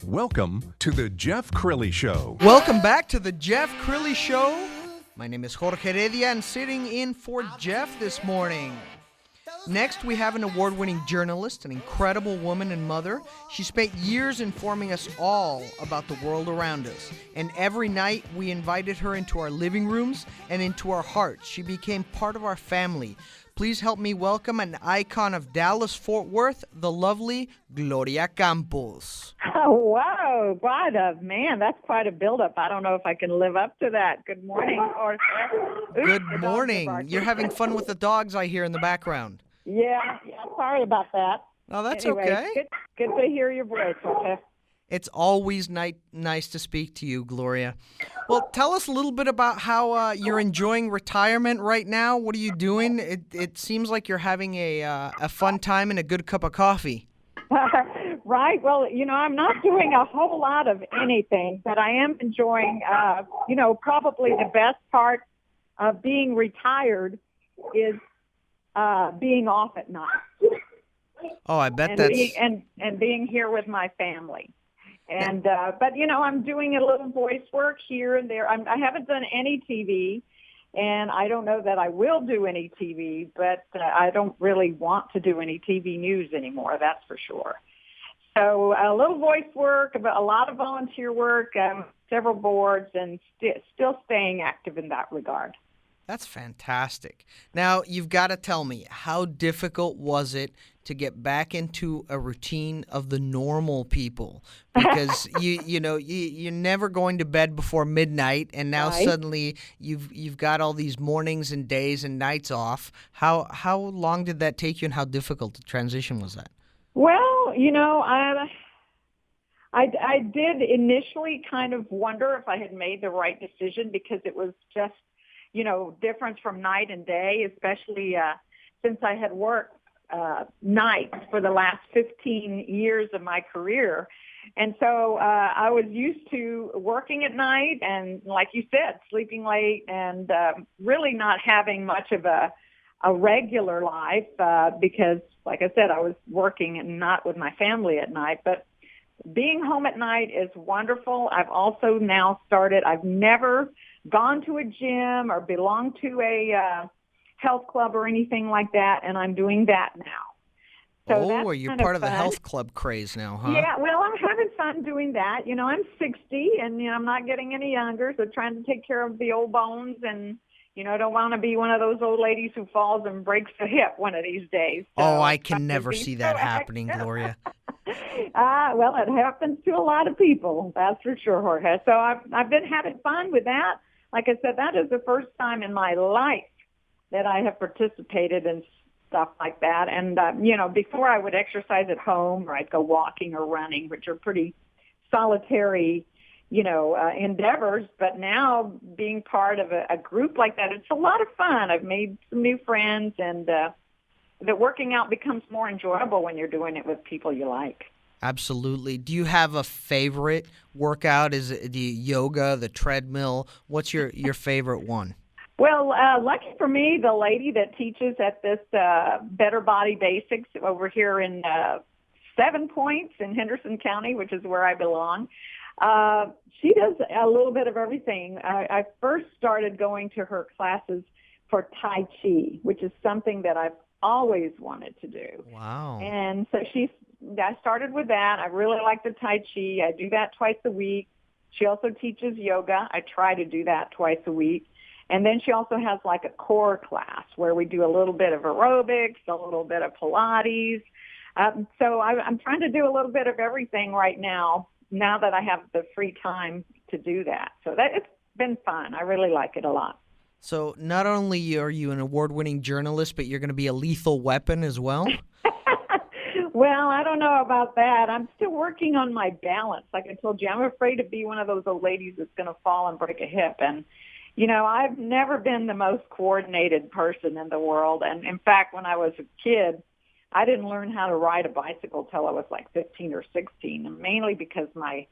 Welcome to the Jeff Crilley Show. Welcome back to the Jeff Crilley Show. My name is Jorge Heredia, and sitting in for Jeff this morning. Next, we have an award-winning journalist, an incredible woman and mother. She spent years informing us all about the world around us. And every night, we invited her into our living rooms and into our hearts. She became part of our family. Please help me welcome an icon of Dallas-Fort Worth, the lovely Gloria Campos. Oh, wow. Man, that's quite a buildup. I don't know if I can live up to that. Good morning. Good morning. You're having fun with the dogs, I hear, in the background. Yeah, sorry about that. Oh, that's anyway, okay. Good to hear your voice, okay? It's always nice to speak to you, Gloria. Well, tell us a little bit about how you're enjoying retirement right now. What are you doing? It seems like you're having a fun time and a good cup of coffee. Right. Well, I'm not doing a whole lot of anything, but I am enjoying, probably the best part of being retired is being off at night. Oh, I bet and being here with my family. And but I'm doing a little voice work here and there. I haven't done any TV, and I don't know that I will do any TV, but I don't really want to do any TV news anymore, that's for sure. So a little voice work, a lot of volunteer work, several boards, and still staying active in that regard. That's fantastic. Now, you've got to tell me, how difficult was it to get back into a routine of the normal people? Because you're never going to bed before midnight, and now suddenly you've got all these mornings and days and nights off. How long did that take you, and how difficult the transition was that? Well, I did initially kind of wonder if I had made the right decision, because it was just difference from night and day, especially since I had worked nights for the last 15 years of my career. And so I was used to working at night and, like you said, sleeping late and really not having much of a regular life because, like I said, I was working and not with my family at night. But being home at night is wonderful. I've also now I've never gone to a gym or belonged to a health club or anything like that, and I'm doing that now. So you're part of the health club craze now, huh? Yeah, well, I'm having fun doing that. I'm 60, and I'm not getting any younger, so trying to take care of the old bones, and don't want to be one of those old ladies who falls and breaks a hip one of these days. So I can never see that happening, Gloria. Well, it happens to a lot of people, that's for sure, Jorge. So I've been having fun with that. Like I said, that is the first time in my life that I have participated in stuff like that. And, before I would exercise at home, or I'd go walking or running, which are pretty solitary, endeavors. But now being part of a group like that, it's a lot of fun. I've made some new friends, and the working out becomes more enjoyable when you're doing it with people you like. Absolutely. Do you have a favorite workout? Is it the yoga, the treadmill? What's your favorite one? Well, lucky for me, the lady that teaches at this Better Body Basics over here in 7 Points in Henderson County, which is where I belong, she does a little bit of everything. I first started going to her classes for Tai Chi, which is something that I've always wanted to do. Wow. And so I started with that. I really like the Tai Chi. I do that twice a week. She also teaches yoga. I try to do that twice a week. And then she also has like a core class where we do a little bit of aerobics, a little bit of Pilates. So I'm trying to do a little bit of everything right now that I have the free time to do that. So it's been fun. I really like it a lot. So not only are you an award-winning journalist, but you're going to be a lethal weapon as well? Well, I don't know about that. I'm still working on my balance. Like I told you, I'm afraid to be one of those old ladies that's going to fall and break a hip. And, I've never been the most coordinated person in the world. And, in fact, when I was a kid, I didn't learn how to ride a bicycle till I was like 15 or 16, and mainly because my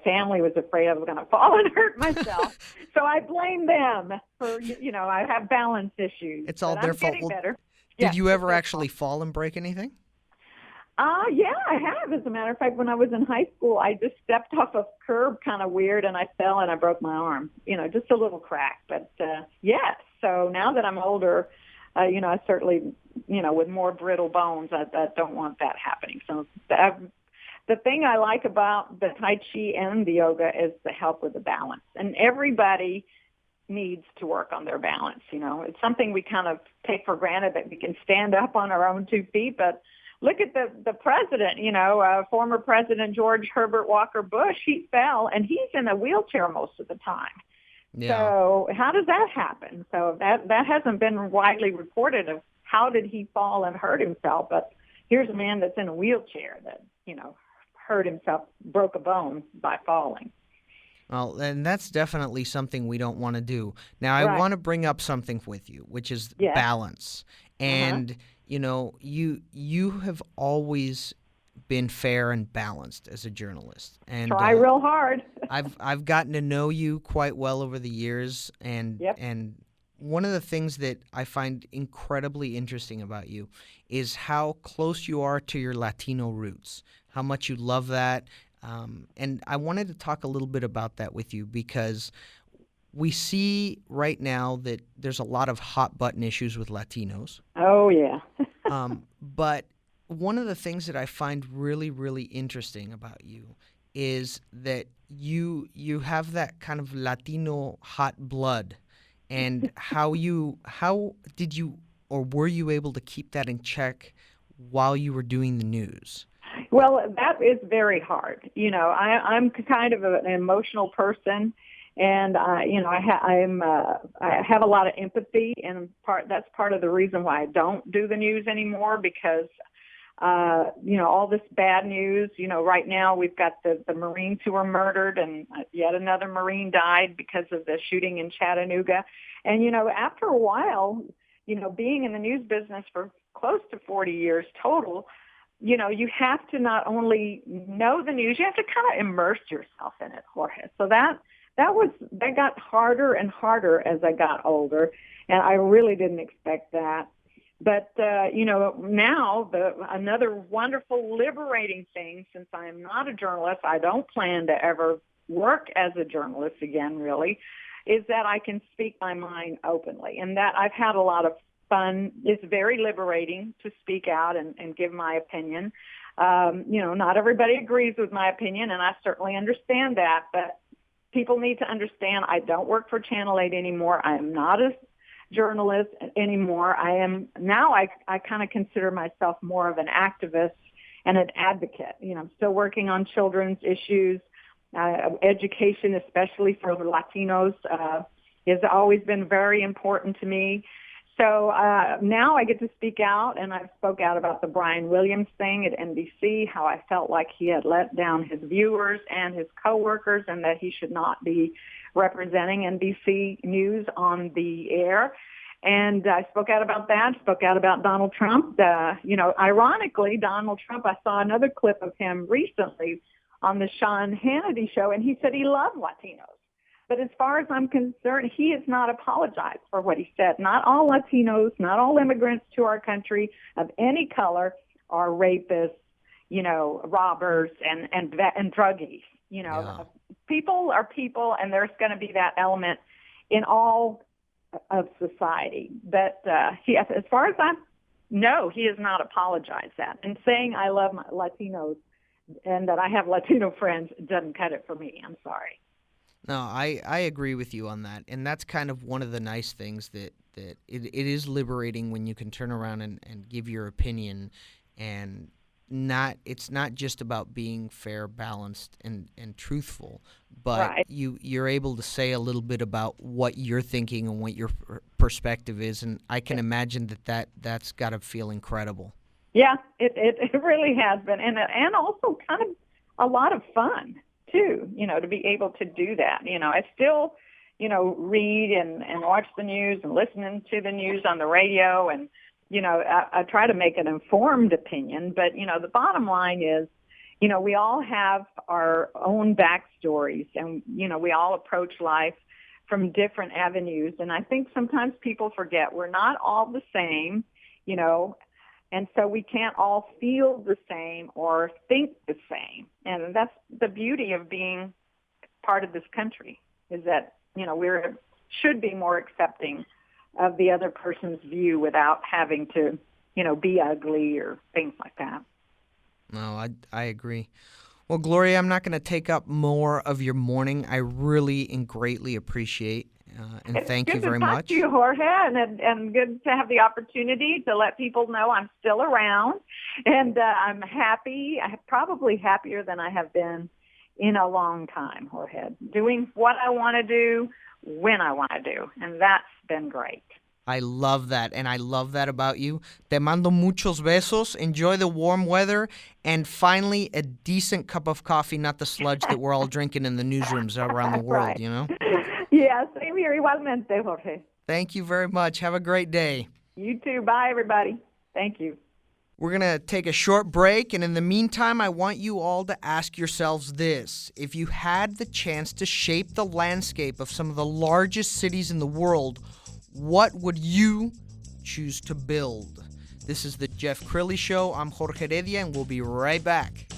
family was afraid I was going to fall and hurt myself. So I blame them for, I have balance issues. It's all their fault. Better. Did you ever actually fall and break anything? Yeah, I have. As a matter of fact, when I was in high school, I just stepped off a curb kind of weird, and I fell and I broke my arm. Just a little crack. But yes, so now that I'm older, I certainly, with more brittle bones, I don't want that happening. So the thing I like about the Tai Chi and the yoga is the help with the balance. And everybody needs to work on their balance. It's something we kind of take for granted that we can stand up on our own 2 feet, but look at the president, former President George Herbert Walker Bush. He fell, and he's in a wheelchair most of the time. Yeah. So how does that happen? So that hasn't been widely reported of how did he fall and hurt himself. But here's a man that's in a wheelchair that, hurt himself, broke a bone by falling. Well, and that's definitely something we don't want to do. Now, Right. I want to bring up something with you, which is Yes. balance. And, you have always been fair and balanced as a journalist. And Try real hard. I've gotten to know you quite well over the years, and Yep. and one of the things that I find incredibly interesting about you is how close you are to your Latino roots, how much you love that. And I wanted to talk a little bit about that with you because we see right now that there's a lot of hot button issues with Latinos. Oh, yeah. But one of the things that I find really, really interesting about you is that you have that kind of Latino hot blood, and how did you, or were you able to keep that in check while you were doing the news? Well, that is very hard. I'm kind of an emotional person, and I have a lot of empathy, and that's part of the reason why I don't do the news anymore, because all this bad news. Right now we've got the Marines who were murdered, and yet another Marine died because of the shooting in Chattanooga. And after a while, being in the news business for close to 40 years total, you have to not only know the news, you have to kind of immerse yourself in it, Jorge. So that got harder and harder as I got older, and I really didn't expect that. But, now another wonderful, liberating thing, since I am not a journalist, I don't plan to ever work as a journalist again, really, is that I can speak my mind openly, and that I've had a lot of fun. It's very liberating to speak out and give my opinion. Not everybody agrees with my opinion, and I certainly understand that, but people need to understand I don't work for Channel 8 anymore. I am not a journalist anymore. I kind of consider myself more of an activist and an advocate. I'm still working on children's issues. Education, especially for the Latinos, has always been very important to me. So now I get to speak out, and I've spoke out about the Brian Williams thing at NBC, how I felt like he had let down his viewers and his coworkers, and that he should not be representing NBC News on the air. And I spoke out about that, spoke out about Donald Trump. Ironically, Donald Trump, I saw another clip of him recently on the Sean Hannity show, and he said he loved Latinos. But as far as I'm concerned, he has not apologized for what he said. Not all Latinos, not all immigrants to our country of any color are rapists, robbers and druggies. Yeah. People are people, and there's going to be that element in all of society. But as far as I know, he has not apologized that. And saying I love my Latinos and that I have Latino friends doesn't cut it for me. I'm sorry. No, I agree with you on that. And that's kind of one of the nice things that it is liberating when you can turn around and give your opinion, and it's not just about being fair, balanced, and truthful, but Right. you're able to say a little bit about what you're thinking and what your perspective is, and I can imagine that's got to feel incredible. Yeah, it really has been, and also kind of a lot of fun too, to be able to do that. I still, read and watch the news and listen to the news on the radio, and, I try to make an informed opinion, but, the bottom line is, we all have our own backstories, and, we all approach life from different avenues, and I think sometimes people forget we're not all the same, And so we can't all feel the same or think the same. And that's the beauty of being part of this country, is that, we should be more accepting of the other person's view without having to, be ugly or things like that. No, I agree. Well, Gloria, I'm not going to take up more of your morning. I really and greatly appreciate and thank you very much. It's good to talk to you, Jorge, and good to have the opportunity to let people know I'm still around. And I'm happy, probably happier than I have been in a long time, Jorge, doing what I want to do when I want to do. And that's been great. I love that, and I love that about you. Te mando muchos besos. Enjoy the warm weather, and finally, a decent cup of coffee, not the sludge that we're all drinking in the newsrooms around the world, Right. you know? Yeah, same here, igualmente, Jorge. Thank you very much. Have a great day. You too. Bye, everybody. Thank you. We're going to take a short break, and in the meantime, I want you all to ask yourselves this. If you had the chance to shape the landscape of some of the largest cities in the world, what would you choose to build? This is the Jeff Crilley Show. I'm Jorge Heredia, and we'll be right back.